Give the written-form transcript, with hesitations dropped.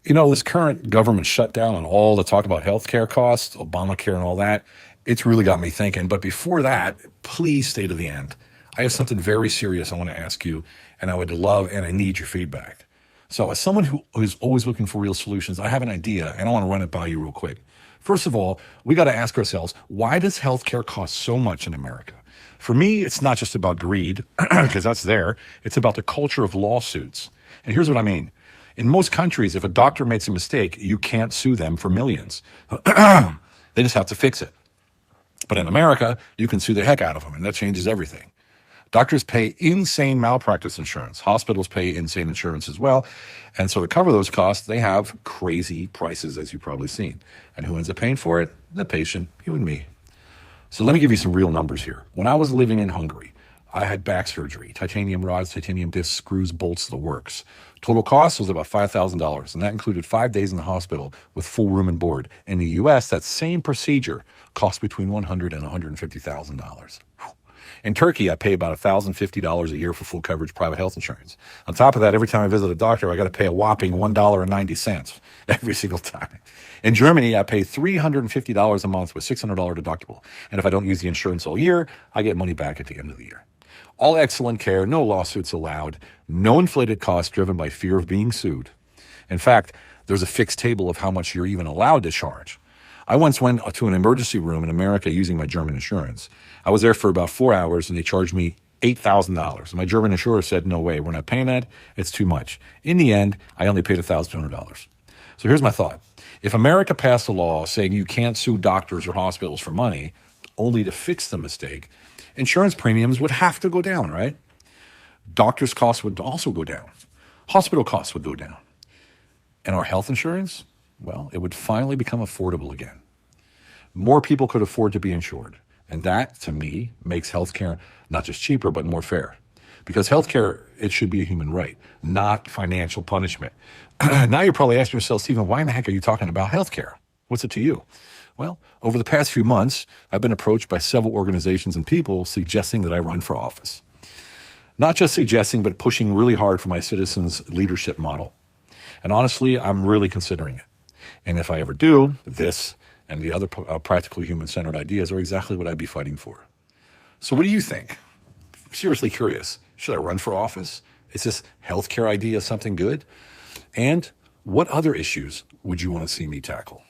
This current government shutdown and all the talk about healthcare costs, Obamacare and all that, it's really got me thinking. But before that, please stay to the end. I have something very serious I want to ask you, and I would love and I need your feedback. So, as someone who is always looking for real solutions, I have an idea and I want to run it by you real quick. First of all, we got to ask ourselves, why does healthcare cost so much in America? For me, it's not just about greed, because that's there. It's about the culture of lawsuits. And here's what I mean. In most countries, if a doctor makes a mistake, you can't sue them for millions. They just have to fix it. But in America, you can sue the heck out of them, and that changes everything. Doctors pay insane malpractice insurance. Hospitals pay insane insurance as well. And so to cover those costs, they have crazy prices, as you've probably seen. And who ends up paying for it? The patient, you and me. So let me give you some real numbers here. When I was living in Hungary, I had back surgery, titanium rods, titanium discs, screws, bolts, the works. Total cost was about $5,000, and that included 5 days in the hospital with full room and board. In the U.S., that same procedure cost between $100,000 and $150,000. In Turkey, I pay about $1,050 a year for full coverage private health insurance. On top of that, every time I visit a doctor, I got to pay a whopping $1.90 every single time. In Germany, I pay $350 a month with $600 deductible. And if I don't use the insurance all year, I get money back at the end of the year. All excellent care, no lawsuits allowed, no inflated costs driven by fear of being sued. In fact, there's a fixed table of how much you're even allowed to charge. I once went to an emergency room in America using my German insurance. I was there for about 4 hours and they charged me $8,000. My German insurer said, no way, we're not paying that. It's too much. In the end, I only paid $1,200. So here's my thought. If America passed a law saying you can't sue doctors or hospitals for money, only to fix the mistake, insurance premiums would have to go down, right? Doctors' costs would also go down. Hospital costs would go down. And our health insurance, well, it would finally become affordable again. More people could afford to be insured. And that, to me, makes healthcare not just cheaper, but more fair. Because healthcare, it should be a human right, not financial punishment. Now you're probably asking yourself, Stephen, why in the heck are you talking about healthcare? What's it to you? Well, over the past few months, I've been approached by several organizations and people suggesting that I run for office. Not just suggesting, but pushing really hard for my citizens' leadership model. And honestly, I'm really considering it. And if I ever do, this and the other practical human-centered ideas are exactly what I'd be fighting for. So what do you think? I'm seriously curious. Should I run for office? Is this healthcare idea something good? And what other issues would you want to see me tackle?